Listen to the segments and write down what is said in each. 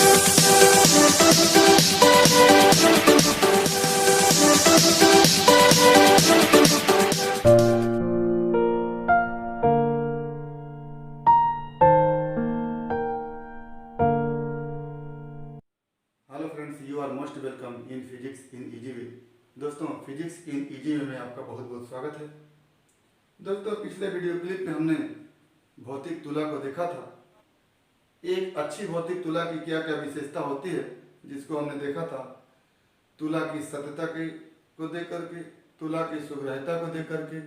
Hello friends, you are most welcome in physics in easy way. दोस्तों, physics in easy वे में आपका बहुत बहुत स्वागत है। दोस्तों, पिछले वीडियो क्लिप में हमने भौतिक तुला को देखा था। एक अच्छी भौतिक तुला की क्या क्या विशेषता होती है, जिसको हमने देखा था। तुला की सत्यता को देख करके, तुला की सुग्राह्यता को देख करके,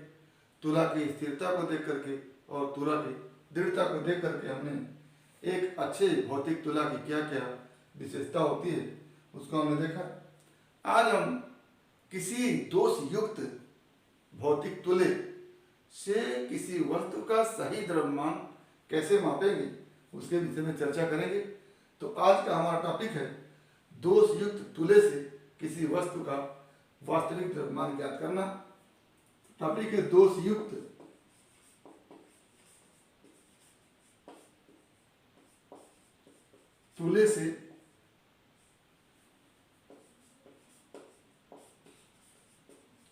तुला की स्थिरता को देख करके और तुला की दृढ़ता को देख करके हमने एक अच्छे भौतिक तुला की क्या क्या विशेषता होती है उसको हमने देखा। आज हम किसी दोष युक्त भौतिक तुले से किसी वस्तु का सही द्रव्यमान कैसे मापेंगे उसके विषय में चर्चा करेंगे। तो आज का हमारा टॉपिक है दोष युक्त तुले से किसी वस्तु का वास्तविक द्रव्यमान ज्ञात करना। टॉपिक है दोष युक्त तुले से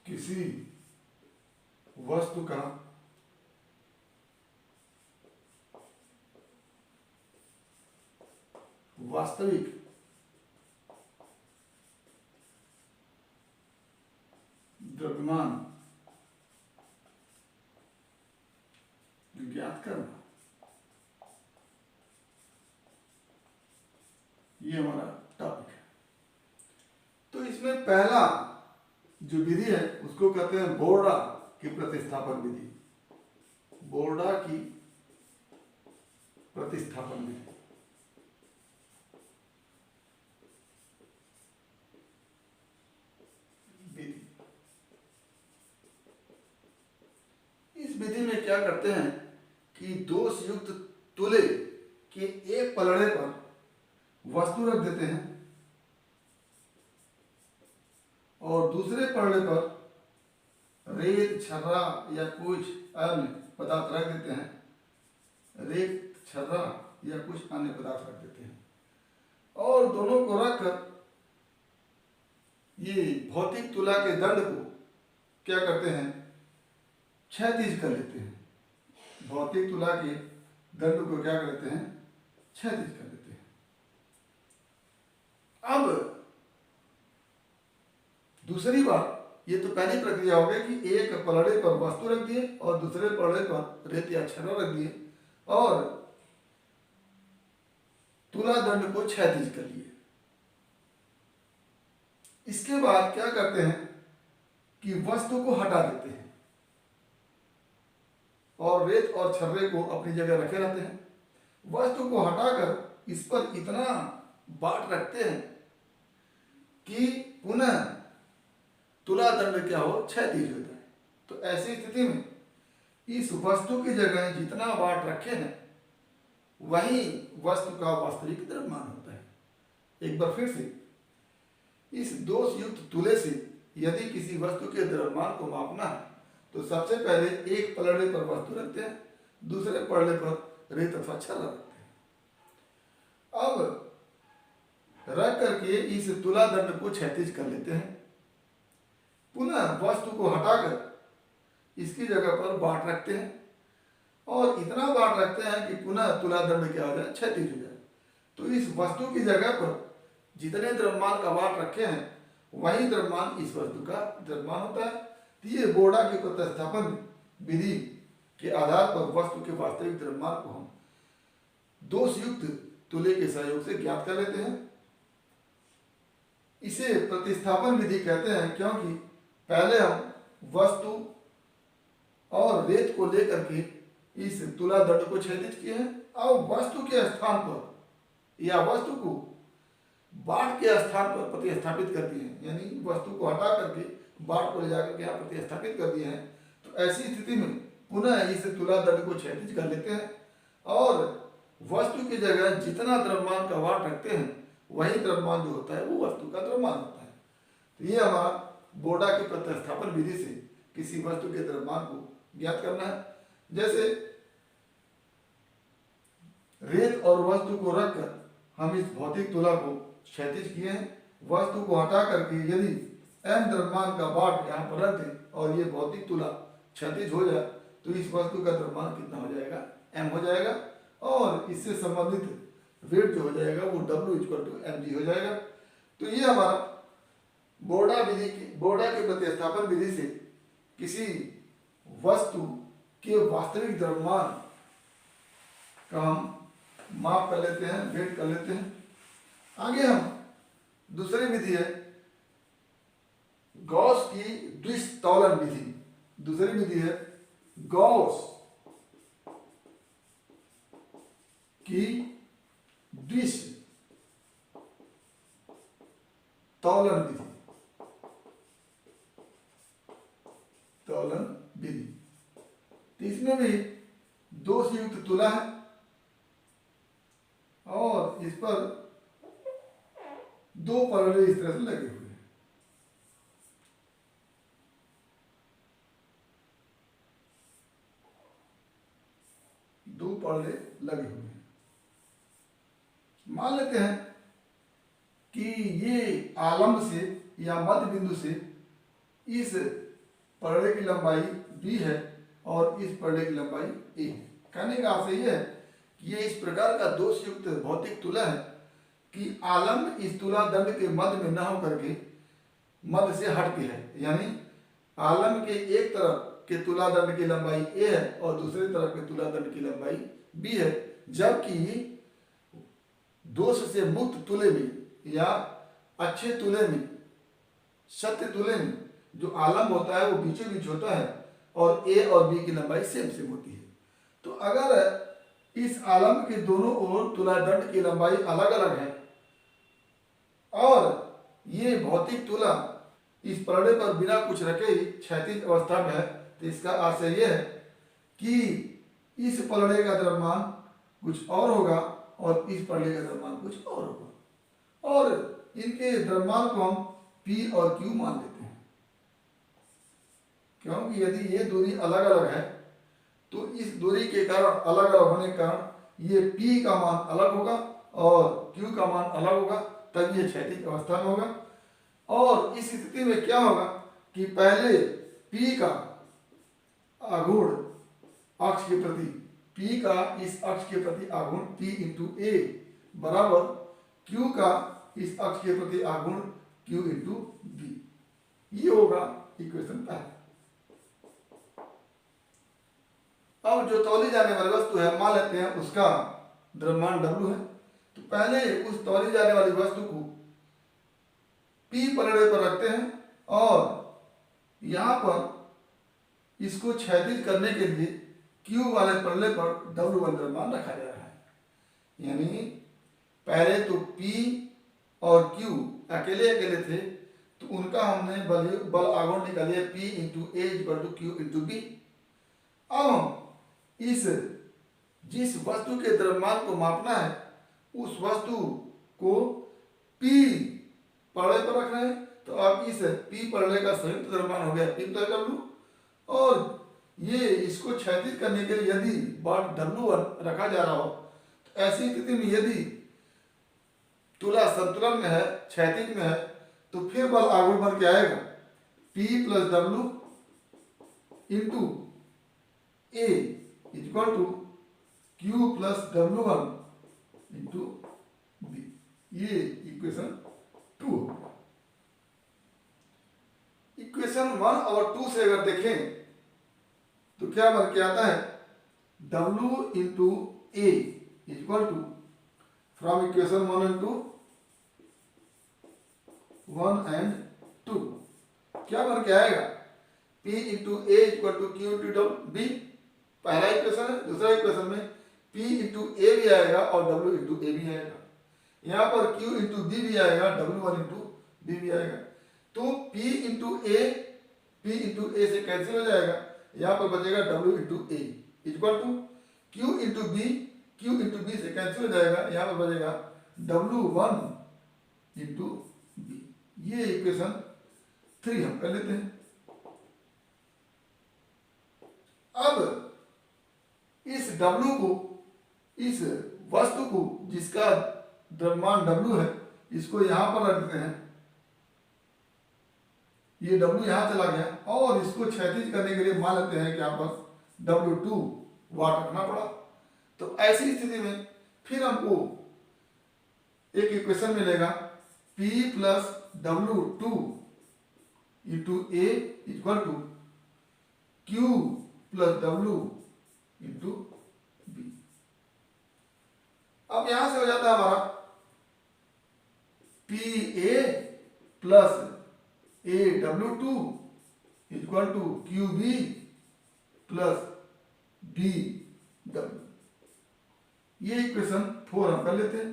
किसी वस्तु का वास्तविक द्रव्यमान ज्ञात करना, ये हमारा टॉपिक है। तो इसमें पहला जो विधि है उसको कहते हैं बोर्डा की प्रतिस्थापन विधि। बोर्डा की प्रतिस्थापन विधि। इस विधि में क्या करते हैं कि दोष युक्त तुले के एक पलड़े पर वस्तु रख देते हैं और दूसरे पलड़े पर रेत, छर्रा या कुछ अन्य पदार्थ रख देते हैं। रेत, छर्रा या कुछ अन्य पदार्थ रख देते हैं और दोनों को रखकर ये भौतिक तुला के दंड को क्या करते हैं, क्षैतिज कर लेते हैं। भौतिक तुला के दंड को क्या करते हैं, क्षैतिज कर लेते हैं। अब दूसरी बात, ये तो पहली प्रक्रिया हो गई कि एक पलड़े पर वस्तु रख दिए और दूसरे पलड़े पर रेत या छर्रा रख दिए और तुला दंड को क्षैतिज कर लिए। इसके बाद क्या करते हैं कि वस्तु को हटा देते हैं और रेत और छर्रे को अपनी जगह रखे रहते हैं। वस्तु को हटाकर इस पर इतना बाट रखते हैं कि पुनः तुला दंड क्या हो, क्षैतिज होता है। तो ऐसी स्थिति में इस वस्तु की जगह जितना बाट रखे हैं वही वस्तु का वास्तविक द्रव्यमान होता है। एक बार फिर से, इस दोष युक्त तुले से यदि किसी वस्तु के द्रव्यमान को मापना है तो सबसे पहले एक पलड़े पर वस्तु रखते हैं, दूसरे पलड़े पर रेत अथवा छर्रा रखते हैं। अब रख करके इस तुला दंड को क्षैतिज कर लेते हैं। पुनः वस्तु को हटाकर इसकी जगह पर बाट रखते हैं और इतना बाट रखते हैं कि पुनः तुला दंड क्या हो जाए, क्षैतिज हो जाए। तो इस वस्तु की जगह पर जितने द्रव्यमान का बाट रखे हैं वही द्रव्यमान इस वस्तु का द्रव्यमान होता है। तो ये बोर्डा की प्रतिस्थापन विधि के आधार पर वस्तु के वास्तविक द्रव्यमान को हम दोष युक्त तुले के सहयोग से ज्ञात कर लेते हैं। इसे प्रतिस्थापन विधि कहते हैं क्योंकि पहले हम वस्तु और रेत को लेकर के इस तुला दंड को क्षैतिज किए हैं और वस्तु के स्थान पर या वस्तु को बाट के स्थान पर प्रतिस्थापित कर दिए हैं, यानी वस्तु को हटा करके बाट को ले जाकर के यहाँ प्रतिस्थापित कर दिए हैं। तो ऐसी स्थिति में पुनः इस तुला दंड को क्षैतिज कर लेते हैं और वस्तु की जगह जितना द्रव्यमान का बाट रखते हैं वही द्रव्यमान जो होता है वो वस्तु का द्रव्यमान होता है। तो ये हमारा बोर्डा की प्रतिस्थापन विधि से किसी वस्तु के द्रव्यमान को ज्ञात करना है। जैसे रेत और वस्तु को रखकर हम इस भौतिक तुला को क्षैतिज किए हैं। वस्तु को हटा करके यदि m द्रव्यमान का बाट यहाँ पर रख दें और ये भौतिक तुला क्षैतिज हो जाए तो इस वस्तु का द्रव्यमान कितना हो जाएगा, m हो जाएगा। और इससे संबंधित वेट जो हो जाएगा वो W = mg हो जाएगा। तो ये हमारा बोर्डा के प्रतिस्थापन विधि से किसी वस्तु के वास्तविक द्रव्यमान का हम माप कर लेते हैं, वेट कर लेते हैं। आगे हम दूसरी विधि है गॉस की द्वितौलन विधि। दूसरी विधि है गॉस की द्वितौलन विधि। तौलन विधि, तो इसमें भी दो से युक्त तुला है और इस पर दो पलड़े इस तरह से लगे हुए हैं। दो पलड़े लगे हुए हैं। मान लेते हैं कि ये आलम्ब से या मध्य बिंदु से इस पलड़े की लंबाई b है और इस पलड़े की लंबाई a है। कहने का आशय यह है कि ये इस प्रकार का दोषयुक्त भौतिक तुला है कि आलम्ब इस तुला दंड के मध्य में न होकर के मध्य से हट के है। यानी आलम्ब के एक तरफ के तुला दंड की लंबाई a है और दूसरी तरफ के तुला दंड की लंबाई b है, जबकि दोष से मुक्त तुले में या अच्छे तुले में, सत्य तुले में जो आलम्ब होता है वो बीचों बीच होता है और a और b की लंबाई सेम सेम होती है। तो अगर इस आलम्ब के दोनों ओर तुला दंड की लंबाई अलग अलग है और ये भौतिक तुला इस पलड़े पर बिना कुछ रखे ही क्षैतिज अवस्था में है, तो इसका आशय यह है कि इस पलड़े का द्रव्यमान कुछ और होगा और इस पलड़े का द्रव्यमान कुछ और होगा और इनके द्रव्यमान को हम P और Q मान लेते हैं, क्योंकि यदि ये दूरी अलग अलग है तो इस दूरी के कारण, अलग अलग होने के कारण ये P का मान अलग होगा और Q का मान अलग होगा, तब ये क्षैतिज अवस्था में होगा। और इस स्थिति में क्या होगा कि पहले P का आघूर्ण अक्ष के प्रति, P का इस अक्ष के प्रति आघूर्ण P × A बराबर Q का इस अक्ष के प्रति आघूर्ण Q × B। ये होगा इक्वेशन पहला। अब जो तौली जाने वाली वस्तु है मान लेते हैं उसका द्रव्यमान W है। तो पहले उस तौली जाने वाली वस्तु को P पलड़े पर रखते हैं और यहाँ पर इसको क्षैतिज करने के लिए Q वाले पलड़े पर W1 द्रव्यमान रखा जा रहा है। यानी पहले तो P और Q अकेले अकेले थे तो उनका हमने बल आघूर्ण निकालिए P × A = Q × B। अब हम इस जिस वस्तु के द्रव्यमान को मापना है उस वस्तु को P पलड़े पर रख रहे हैं, तो अब इस P पलड़े का संयुक्त द्रव्यमान हो गया P + W और ये इसको क्षैतिज करने के लिए यदि बाट W1 रखा जा रहा हो तो ऐसी स्थिति में यदि तुला संतुलन में है, क्षैतिज में है, तो फिर बल आघूर्ण बन के आएगा P + W × A = Q + W1 × B। ये इक्वेशन 2 होगा। इक्वेशन 1 और 2 से अगर देखें तो क्या बन के आता है W × A = from equation 1 and 2 1 and 2 क्या बन के आएगा P × A = Q × B पहला इक्वेशन है। दूसरा इक्वेशन में P × A भी आएगा और W × A भी आएगा। यहाँ पर Q × B भी आएगा, W1 × B भी आएगा। तो P × A से कैंसिल हो जाएगा, यहाँ पर बचेगा W × A = Q × B, Q × B से कैंसिल हो जाएगा, यहाँ पर बचेगा W1 × B। ये इक्वेशन 3 हम कर लेते हैं। अब इस W को, इस वस्तु को जिसका द्रव्यमान W है, इसको यहां पर रख देते हैं, ये W यहां चला गया, और इसको क्षैतिज करने के लिए मान लेते हैं कि यहाँ पर W2 वाट रखना पड़ा। तो ऐसी स्थिति में फिर हमको एक इक्वेशन मिलेगा, P plus W2 into A equal to Q plus W into B। अब यहां से हो जाता है हमारा PA plus AW2 equal to QB plus BW। ये इक्वेशन 4 हम कर लेते हैं।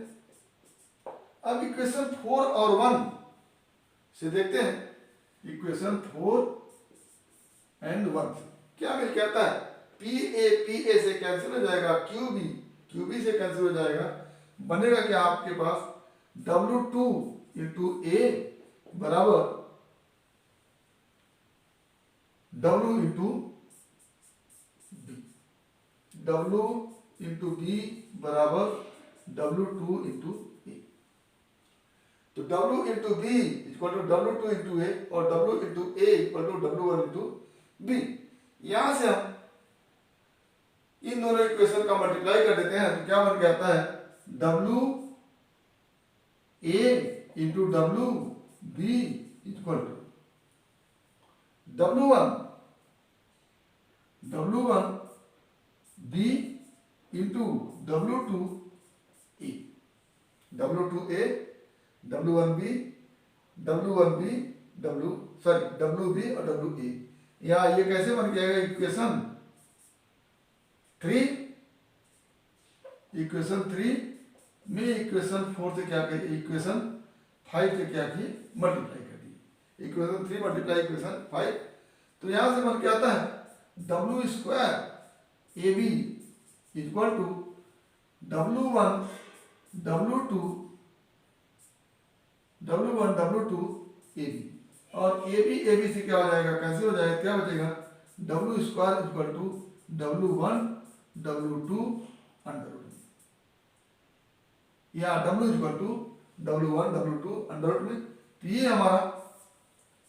अब इक्वेशन 4 और 1 से देखते हैं, इक्वेशन 4 एंड 1 से क्या मिल कहता है, PA से कैंसिल हो जाएगा, QB से कैंसिल हो जाएगा, बनेगा क्या आपके पास W2 इंटू A बराबर W into B, W into B बराबर W2 इंटू A। तो W into B equal to W2 into A और W into A equal to W1 into B। यहां से हम इन दोनों इक्वेशन का मल्टीप्लाई कर देते हैं, तो क्या बन जाता है W A into W B equal to W1 B into W2 A, W2A W1B W1B WB और WA। या ये कैसे बन जाएगा इक्वेशन 3, इक्वेशन 3 में इक्वेशन 4 से क्या करिए, इक्वेशन 5 से क्या किए, मल्टीप्लाई कर दिए, इक्वेशन 3 मल्टीप्लाई इक्वेशन 5। तो यहां से बन के आता है W square AB equal to W1 W2 AB, और AB से क्या हो जाएगा, कैंसिल हो जाएगा, क्या बचेगा W square equal to W1 W2 under root में, या W equal to W1 W2 under root में। तो ये हमारा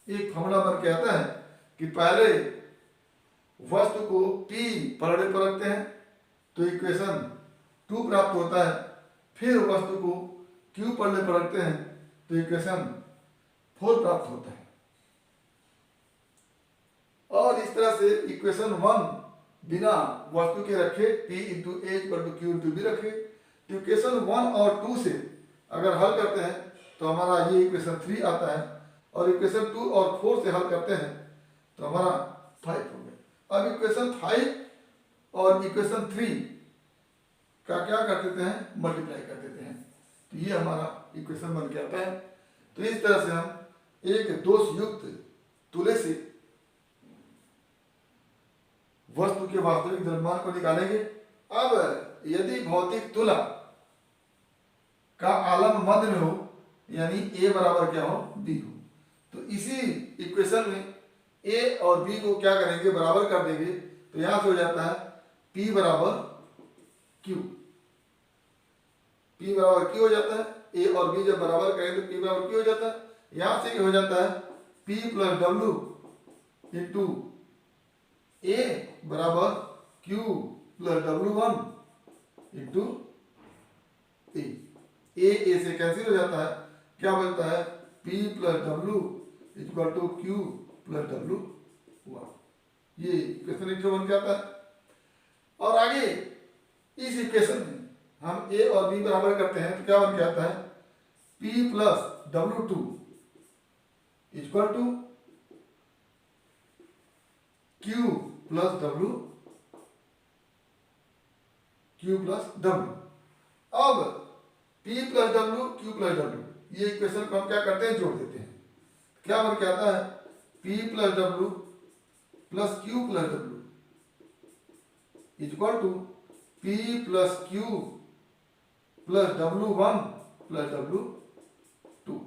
एक फॉर्मूला बन के आता है कि पहले वस्तु को P पलड़े पर रखते हैं तो इक्वेशन 2 प्राप्त होता है, फिर वस्तु को Q पलड़े पर रखते हैं तो इक्वेशन 4 प्राप्त होता है। और इस तरह से इक्वेशन 1 बिना वस्तु के रखे P into A equal to Q into B रखे, तो इक्वेशन 1 और 2 से अगर हल करते हैं तो हमारा ये इक्वेशन 3 आता है, और इक्वेशन 2 और 4 से हल करते हैं तो हमारा 5 हो गया। अब इक्वेशन 5 और इक्वेशन 3 का क्या कर देते हैं, मल्टीप्लाई कर देते हैं, तो ये हमारा इक्वेशन बन के आता है। तो इस तरह से हम एक दोष युक्त तुले से वस्तु के वास्तविक द्रव्यमान को निकालेंगे। अब यदि भौतिक तुला का आलम मध्य में हो, यानी A बराबर क्या हो, B हो, तो इसी इक्वेशन में A और B को क्या करेंगे, बराबर कर देंगे। तो यहां से हो जाता है P बराबर Q, P बराबर Q हो जाता है। A और B जब बराबर करेंगे तो P बराबर Q हो जाता है। यहां से हो जाता है P plus W into A बराबर Q plus W1 into A से कैंसिल हो जाता है, क्या बनता है P plus W equal to Q plus W1। ये इक्वेशन एक बन जाता है। और आगे इस इक्वेशन में हम A और B बराबर करते हैं तो क्या बन जाता है P plus W2 equal to Q plus W, Q plus W। अब P plus W Q plus W, ये इक्वेशन को हम क्या करते हैं, जोड़ देते हैं। क्या बन के आता है P plus W plus Q plus W equal to P plus Q plus W1 plus W2।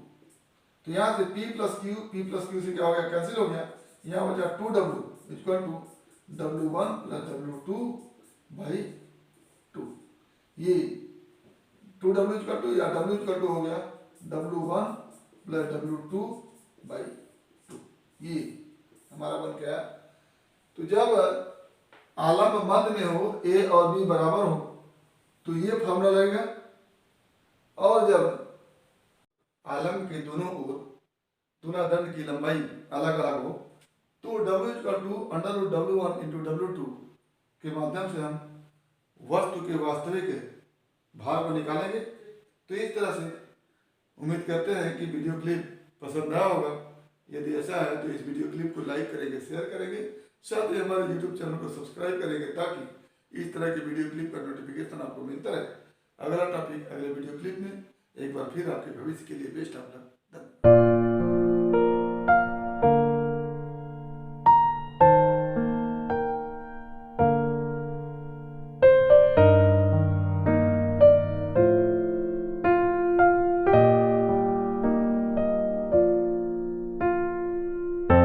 तो यहां से P प्लस Q से क्या हो गया, कैंसिल हो गया, यहां बचा 2W equal to W1 plus W2 by 2। ये 2W या W हो गया W1 प्लस W2/2, ये हमारा बन गया। तो जब आलम मध्य में हो A और B बराबर हो तो ये फॉर्मूला लगेगा, और जब आलम के दोनों ओर तुलादंड की लंबाई अलग अलग हो तो W=√W1 × W2 के माध्यम से हम वस्तु के वास्तविक भार को निकालेंगे। तो इस तरह से उम्मीद करते हैं कि वीडियो क्लिप पसंद आया होगा। यदि ऐसा है तो इस वीडियो क्लिप को लाइक करेंगे, शेयर करेंगे, साथ ही हमारे यूट्यूब चैनल को सब्सक्राइब करेंगे ताकि इस तरह के वीडियो क्लिप का नोटिफिकेशन आपको मिलता रहे। अगला टॉपिक अगले वीडियो क्लिप में। एक बार फिर आपके भविष्य के लिए बेस्ट ऑफ लक।